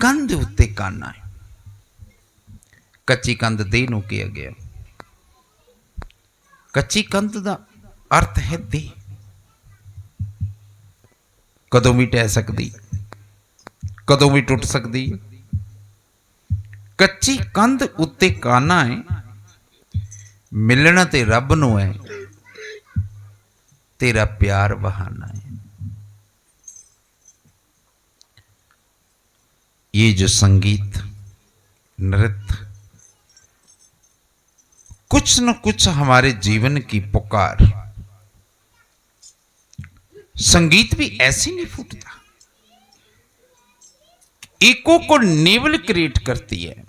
कंध उत्ते काना है। कच्ची कंध देह नूं किया गया। कच्ची कंध का अर्थ है देह, कदों भी टह सकती, कदों भी टुट सकती। कच्ची कंध उत्ते काना है, मिलना ते रब नूं है, तेरा प्यार बहाना है। ये जो संगीत नृत्य कुछ न कुछ हमारे जीवन की पुकार, संगीत भी ऐसे नहीं फूटता, इको को नेवल क्रिएट करती है।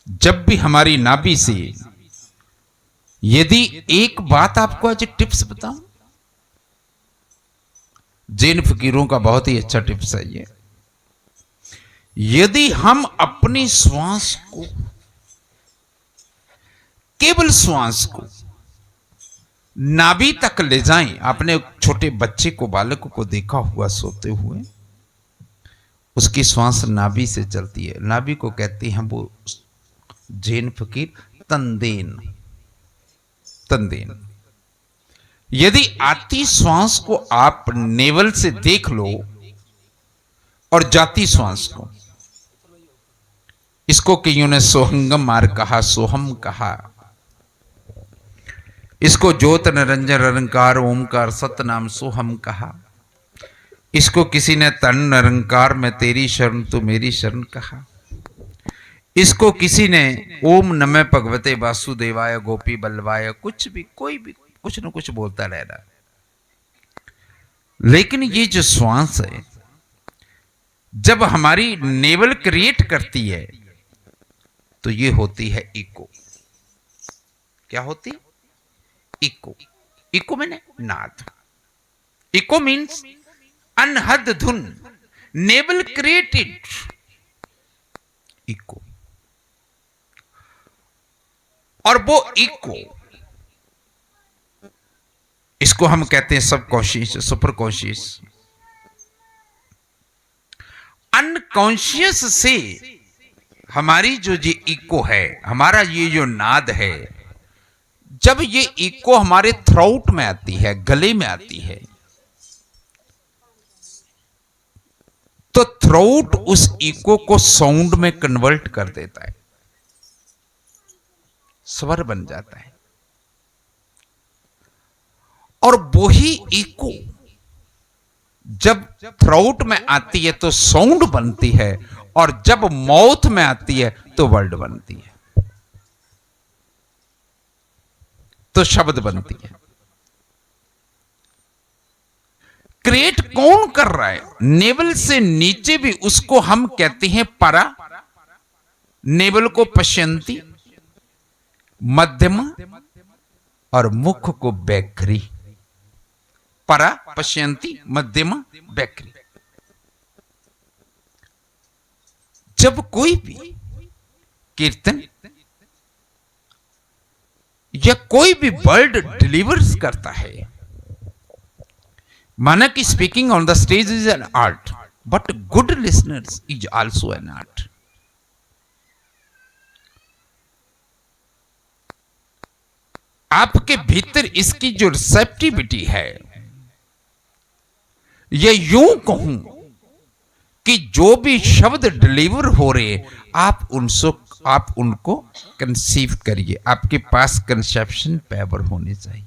जब भी हमारी नाभि से, यदि एक बात आपको आज टिप्स बताऊं, जैन फकीरों का बहुत ही अच्छा टिप्स है ये। यदि हम अपनी श्वास को, केवल श्वास को नाभि तक ले जाएं, आपने छोटे बच्चे को, बालक को देखा हुआ सोते हुए, उसकी श्वास नाभि से चलती है। नाभि को कहते हैं वो जैन फकीर तंदेन, तंदेन। यदि आती श्वास को आप नेवल से देख लो और जाती श्वास को, इसको कईयों ने सोहंगम मार कहा, सोहम कहा, इसको ज्योत निरंजन निरंकार ओमकार सतनाम सोहम कहा, इसको किसी ने तन निरंकार में तेरी शरण तू मेरी शरण कहा, इसको किसी ने ओम नमः भगवते वासुदेवाय गोपी बल्लवाय, कुछ भी कोई भी कुछ न कुछ बोलता रह रहा। लेकिन ये जो श्वास है, जब हमारी नेवल क्रिएट करती है तो ये होती है इको। क्या होती? इको। इको मैंने नाद। इको मीन्स अनहद धुन, नेवल क्रिएटेड इको। और वो इको, इसको हम कहते हैं सब कॉन्शियस, सुपर कॉन्शियस। अनकॉन्शियस से हमारी जो ये इको है, हमारा ये जो नाद है, जब ये इको हमारे थ्रोट में आती है, गले में आती है, तो थ्रोट उस इको को साउंड में कन्वर्ट कर देता है, स्वर बन जाता है। और वही इको जब थ्रोट में आती है तो साउंड बनती है, और जब माउथ में आती है तो वर्ड बनती है, तो शब्द बनती है। क्रिएट कौन कर रहा है? नेवल से नीचे भी उसको हम कहते हैं परा, नेवल को पश्यंती, मध्यमा और मुख को बैखरी। परा, पश्यंती, मध्यमा, बैखरी। जब कोई भी कीर्तन या कोई भी वर्ड डिलीवर्स करता है, माना कि speaking on the stage is an art, but good listeners is also an art. आपके भीतर इसकी जो रिसेप्टिविटी है, या यूं कहूं कि जो भी शब्द डिलीवर हो रहे, आप उनको कंसीव करिए। आपके पास कंसेप्शन पावर होनी चाहिए।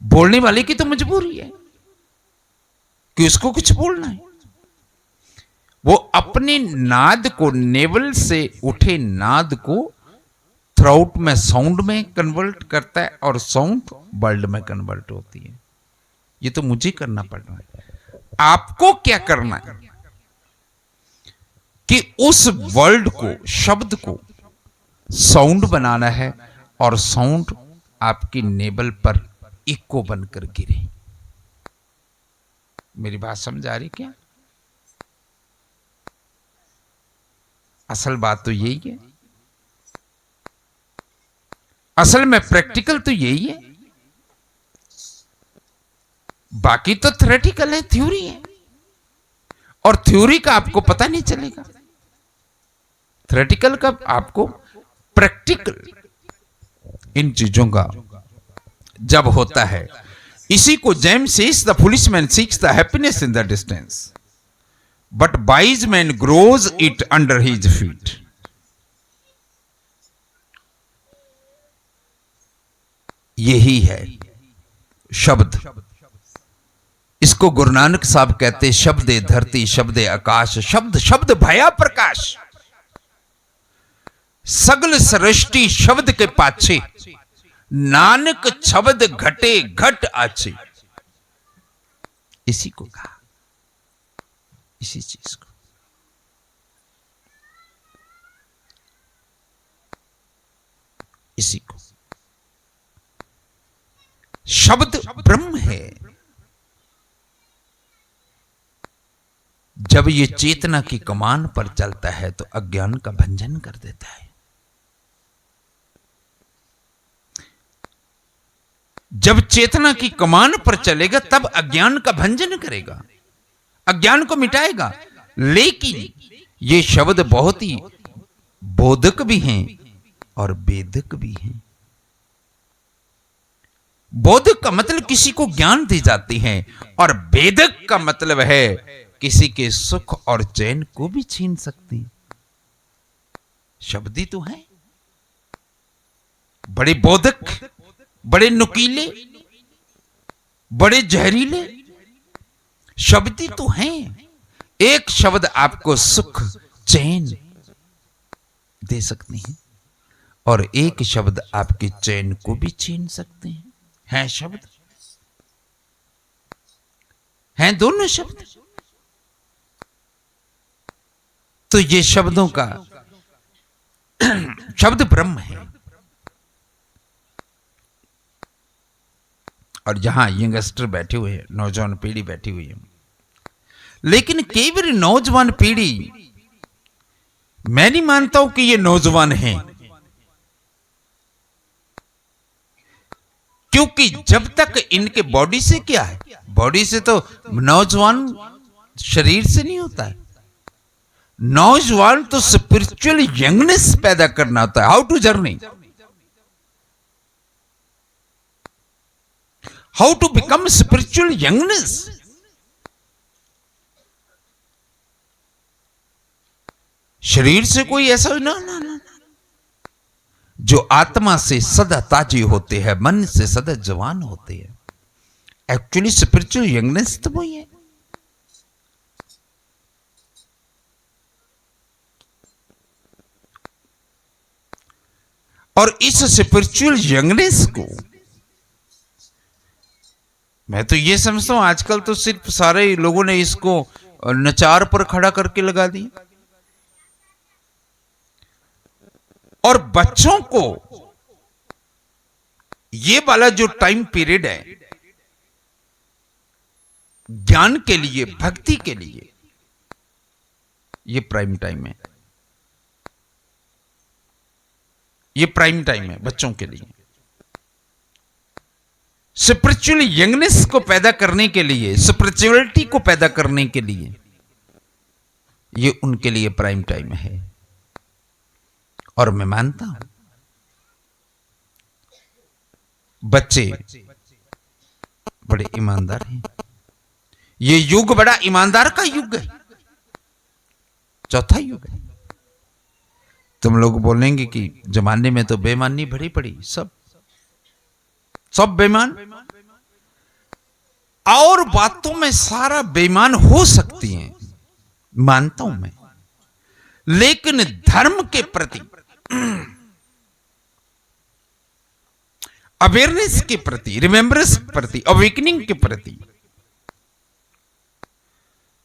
बोलने वाले की तो मजबूरी है कि उसको कुछ बोलना है। वो अपने नाद को, नेवल से उठे नाद को थ्रोट में साउंड में कन्वर्ट करता है, और साउंड वर्ल्ड में कन्वर्ट होती है। ये तो मुझे करना पड़ रहा है। आपको क्या करना है कि उस वर्ड को, शब्द को साउंड बनाना है, और साउंड आपकी नेवल पर इको बनकर गिरे। मेरी बात समझ आ रही क्या? असल बात तो यही है, असल में प्रैक्टिकल तो यही है। बाकी तो थ्योरेटिकल है, थ्योरी है। और थ्योरी का आपको पता नहीं चलेगा, थ्योरेटिकल का आपको, प्रैक्टिकल इन चीजों का जब होता है। इसी को James says, the foolish man seeks the happiness in the distance but wise man grows it under his feet. यही है शब्द। इसको गुरु नानक साहब कहते, शब्दे धरती शब्दे आकाश, शब्द शब्द भया प्रकाश, सगल सृष्टि शब्द के पाछे, नानक शब्द घटे घट आछे। इसी को कहा, इसी चीज को। इसी को शब्द ब्रह्म है। जब ये चेतना की कमान पर चलता है तो अज्ञान का भंजन कर देता है। जब चेतना की कमान पर चलेगा तब अज्ञान का भंजन करेगा, अज्ञान को मिटाएगा। लेकिन ये शब्द बहुत ही बोधक भी हैं और वेदक भी हैं। बोधक का मतलब किसी को ज्ञान दी जाती है, और वेदक का मतलब है किसी के सुख और चैन को भी छीन सकती है। शब्द ही तो है, बड़े बोधक, बड़े नुकीले, बड़े जहरीले शब्द ही तो हैं। एक शब्द आपको सुख चैन दे सकती है और एक शब्द आपके चैन को भी छीन सकते हैं। है शब्द, हैं दोनों शब्द। तो ये शब्दों का शब्द ब्रह्म है। और जहां यंगस्टर बैठे हुए हैं, नौजवान पीढ़ी बैठी हुई है, लेकिन कई बार नौजवान पीढ़ी, मैं नहीं मानता हूं कि ये नौजवान हैं, क्योंकि जब तक इनके बॉडी से क्या है, बॉडी से तो नौजवान शरीर से नहीं होता है। नौजवान तो स्पिरिचुअल यंगनेस पैदा करना होता है। How to journey, how to become spiritual youngness. शरीर से कोई ऐसा ना ना ना, जो आत्मा से सदा ताजे होते हैं, मन से सदा जवान होते हैं। एक्चुअली स्पिरिचुअल यंगनेस तो वही है। और इस स्पिरिचुअल यंगनेस को मैं तो ये समझता हूं, आजकल तो सिर्फ सारे लोगों ने इसको नचार पर खड़ा करके लगा दी। और बच्चों को ये वाला जो टाइम पीरियड है ज्ञान के लिए, भक्ति के लिए, ये प्राइम टाइम है। ये प्राइम टाइम है बच्चों के लिए। स्पिरिचुअल यंगनेस को पैदा करने के लिए, स्पिरिचुअलिटी को पैदा करने के लिए ये उनके लिए प्राइम टाइम है। और मैं मानता हूं बच्चे बड़े ईमानदार हैं। ये युग बड़ा ईमानदार का युग है, चौथा युग है। तुम लोग बोलेंगे कि जमाने में तो बेईमानी भरी पड़ी, सब बेईमान, और बातों में सारा बेईमान हो सकती हैं, मानता हूं मैं। लेकिन धर्म के प्रति, अवेयरनेस के प्रति, रिमेम्बरेंस के प्रति, अवेकनिंग के प्रति,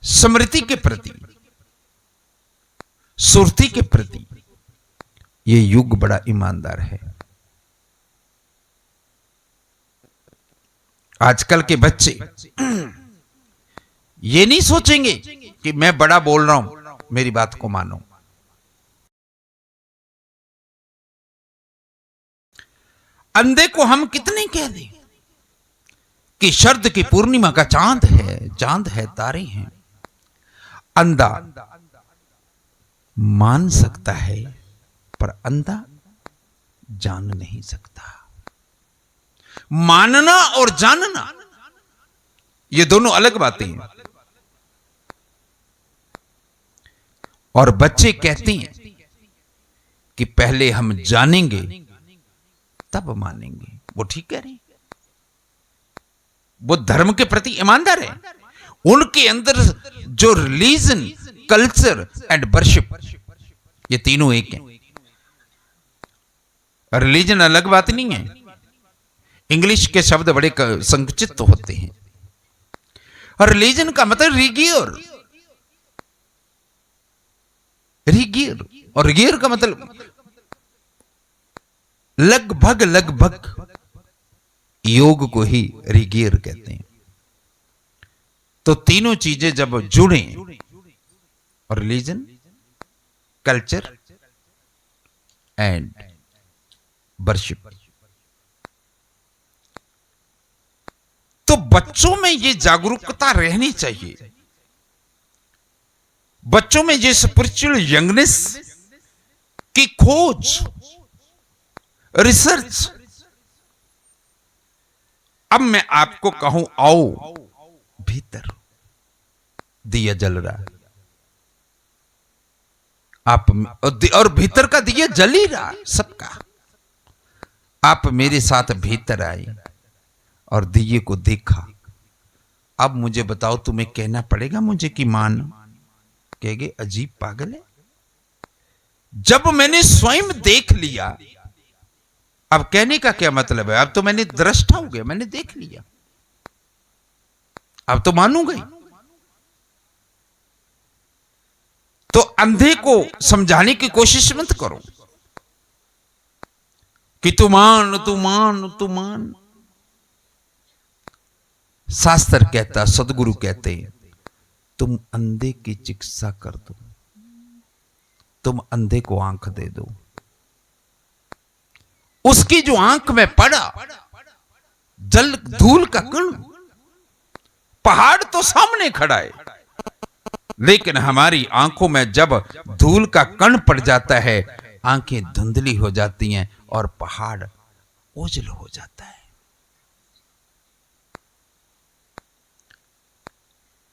स्मृति के प्रति, सुरती के प्रति ये युग बड़ा ईमानदार है। आजकल के बच्चे ये नहीं सोचेंगे कि मैं बड़ा बोल रहा हूं, मेरी बात को मानो। अंधे को हम कितने कह दें कि शरद की पूर्णिमा का चांद है, तारे हैं। अंधा मान सकता है पर अंधा जान नहीं सकता। मानना और जानना ये दोनों अलग बातें हैं। और बच्चे कहते हैं कि पहले हम जानेंगे तब मानेंगे। वो ठीक कह रहे हैं, वो धर्म के प्रति ईमानदार है। उनके अंदर जो रिलीजन, कल्चर एंड वर्शिप, ये तीनों एक हैं। रिलीजन अलग बात नहीं है। इंग्लिश के शब्द बड़े संकुचित होते हैं। रिलीजन का मतलब रिगियर, रिगियर, और रिगियर का मतलब लगभग लगभग योग को ही रिगियर कहते हैं। तो तीनों चीजें जब जुड़े, रिलीजन, कल्चर एंड वर्शिप, तो बच्चों में ये जागरूकता रहनी चाहिए। बच्चों में ये स्पिरिचुअल यंगनेस की खोज, रिसर्च। अब मैं आपको कहूं, आओ भीतर दिया जल रहा है, आप और भीतर का दिया जल ही रहा सबका। आप मेरे साथ भीतर आए और दिए को देखा। अब मुझे बताओ, तुम्हें कहना पड़ेगा मुझे कि मान? कहेंगे अजीब पागल है। जब मैंने स्वयं देख लिया, अब कहने का क्या मतलब है? अब तो मैंने दृष्टा हो गया, मैंने देख लिया, अब तो मानूंगा ही। तो अंधे को समझाने की कोशिश मत करो कि तू मान, तू मान, तू मान। शास्त्र कहता, सदगुरु कहते हैं, तुम अंधे की चिकित्सा कर दो, तुम अंधे को आंख दे दो। उसकी जो आंख में पड़ा जल धूल का कण, पहाड़ तो सामने खड़ा है, लेकिन हमारी आंखों में जब धूल का कण पड़ जाता है, आंखें धुंधली हो जाती हैं और पहाड़ ओझल हो जाता है।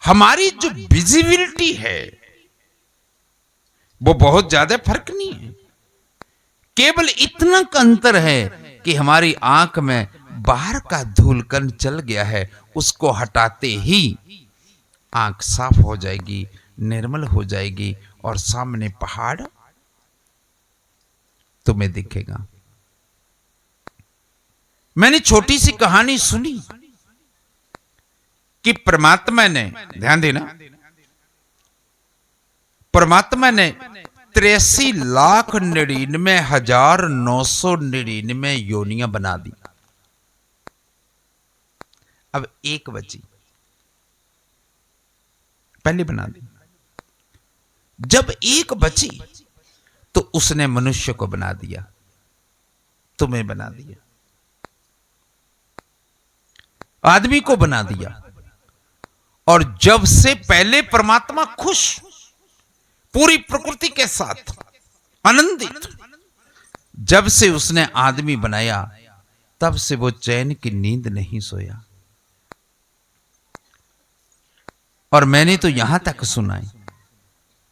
हमारी जो विजिबिलिटी है वो बहुत ज्यादा फर्क नहीं है, केवल इतना का अंतर है कि हमारी आंख में बाहर का धूलकण चल गया है, उसको हटाते ही आंख साफ हो जाएगी, निर्मल हो जाएगी और सामने पहाड़ तुम्हें दिखेगा। मैंने छोटी सी कहानी सुनी कि परमात्मा ने, ध्यान देना, परमात्मा ने 83,99,999 योनियां बना दी। अब एक बची, पहले बना दी। जब एक बची तो उसने मनुष्य को बना दिया, तुम्हें बना दिया, आदमी को बना दिया। और जब से पहले परमात्मा खुश, पूरी प्रकृति के साथ आनंदित, जब से उसने आदमी बनाया तब से वो चैन की नींद नहीं सोया। और मैंने तो यहां तक सुना है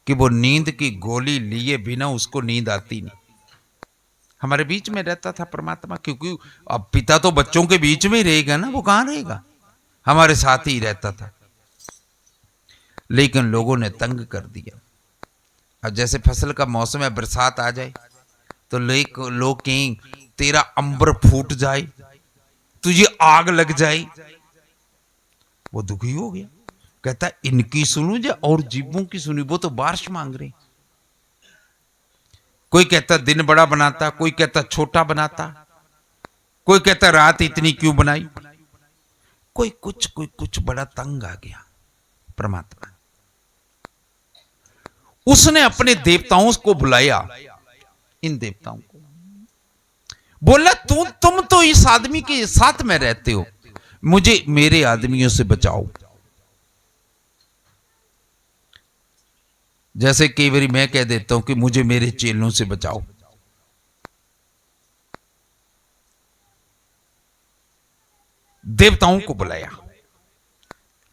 कि वो नींद की गोली लिए बिना उसको नींद आती नहीं। हमारे बीच में रहता था परमात्मा, क्योंकि अब पिता तो बच्चों के बीच में ही रहेगा ना, वो कहां रहेगा, हमारे साथ ही रहता था। लेकिन लोगों ने तंग कर दिया। अब जैसे फसल का मौसम है, बरसात आ जाए तो लोग कहें तेरा अंबर फूट जाए, तुझे आग लग जाए। वो दुखी हो गया, कहता इनकी सुनू या और जीवों की सुनी, वो तो बारिश मांग रहे। कोई कहता दिन बड़ा बनाता, कोई कहता छोटा बनाता, कोई कहता रात इतनी क्यों बनाई, कोई कुछ बड़ा तंग आ गया। परमात्मा उसने अपने देवताओं को बुलाया, इन देवताओं को बोला तुम तो इस आदमी के साथ में रहते हो, मुझे मेरे आदमियों से बचाओ। जैसे कई बार मैं कह देता हूं कि मुझे मेरे चेलों से बचाओ। देवताओं को बुलाया,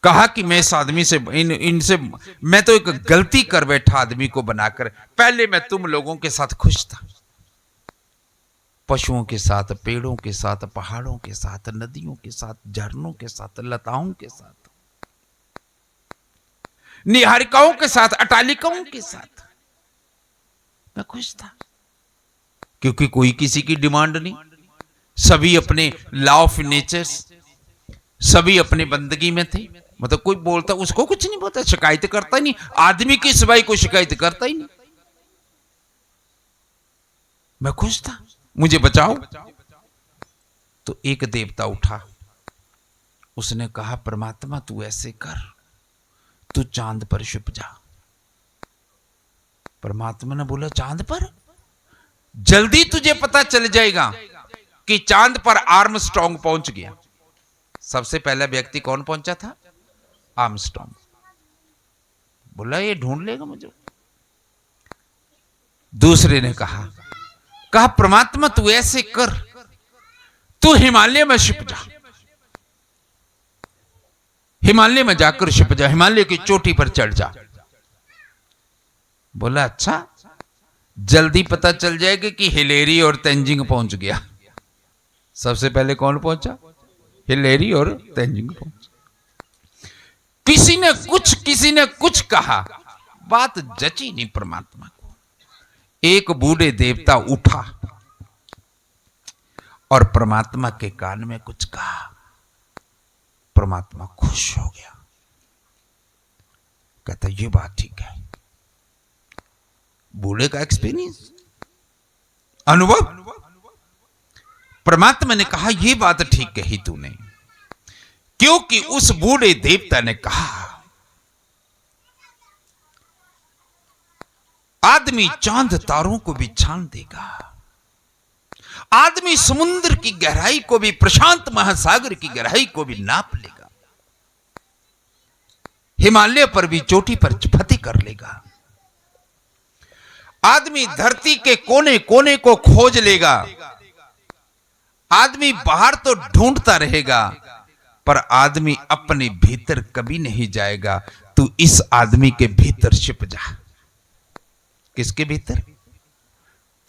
कहा कि मैं इस आदमी से इनसे मैं तो एक गलती कर बैठा आदमी को बनाकर। पहले मैं तुम लोगों के साथ खुश था, पशुओं के साथ, पेड़ों के साथ, पहाड़ों के साथ, नदियों के साथ, झरनों के साथ, लताओं के साथ, निहारिकाओं के साथ, अटालिकाओं के साथ मैं खुश था, क्योंकि कोई किसी की डिमांड नहीं। सभी अपने लॉ ऑफ नेचर, सभी अपने बंदगी में थे। मतलब कोई बोलता उसको कुछ नहीं बोलता, शिकायत करता ही नहीं, आदमी की सिवाय कोई शिकायत करता ही नहीं। मैं खुश था, मुझे बचाओ। तो एक देवता उठा, उसने कहा परमात्मा तू ऐसे कर, तू चांद पर छिप जा। परमात्मा ने बोला चांद पर? जल्दी तुझे पता चल जाएगा कि चांद पर आर्मस्ट्रांग पहुंच गया। सबसे पहला व्यक्ति कौन पहुंचा था? आर्मस्ट्रांग। बोला ये ढूंढ लेगा मुझे। दूसरे ने कहा परमात्मा तू ऐसे कर, तू हिमालय में छिप जा, हिमालय में जाकर छिप जा, हिमालय की चोटी पर चढ़ जा। बोला अच्छा, जल्दी पता चल जाएगा कि हिलेरी और तेंजिंग पहुंच गया। सबसे पहले कौन पहुंचा? हिलेरी और तेंजिंग पहुंचा। किसी ने कुछ कहा, बात जची नहीं परमात्मा को। एक बूढ़े देवता उठा और परमात्मा के कान में कुछ कहा। परमात्मा खुश हो गया, कहता ये बात ठीक है। बूढ़े का एक्सपीरियंस, अनुभव। परमात्मा ने कहा ये बात ठीक कही तूने, क्योंकि उस बूढ़े देवता ने कहा आदमी चांद तारों को भी छान देगा, आदमी समुद्र की गहराई को भी, प्रशांत महासागर की गहराई को भी नाप लेगा, हिमालय पर भी चोटी पर फतेह कर लेगा, आदमी धरती के कोने कोने को खोज लेगा, आदमी बाहर तो ढूंढता रहेगा पर आदमी अपने भीतर कभी नहीं जाएगा। तू इस आदमी के भीतर छिप जा। किसके भीतर?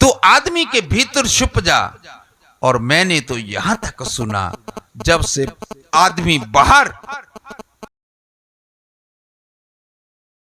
तू आदमी के भीतर छिप जा। और मैंने तो यहां तक सुना, जब से आदमी बाहर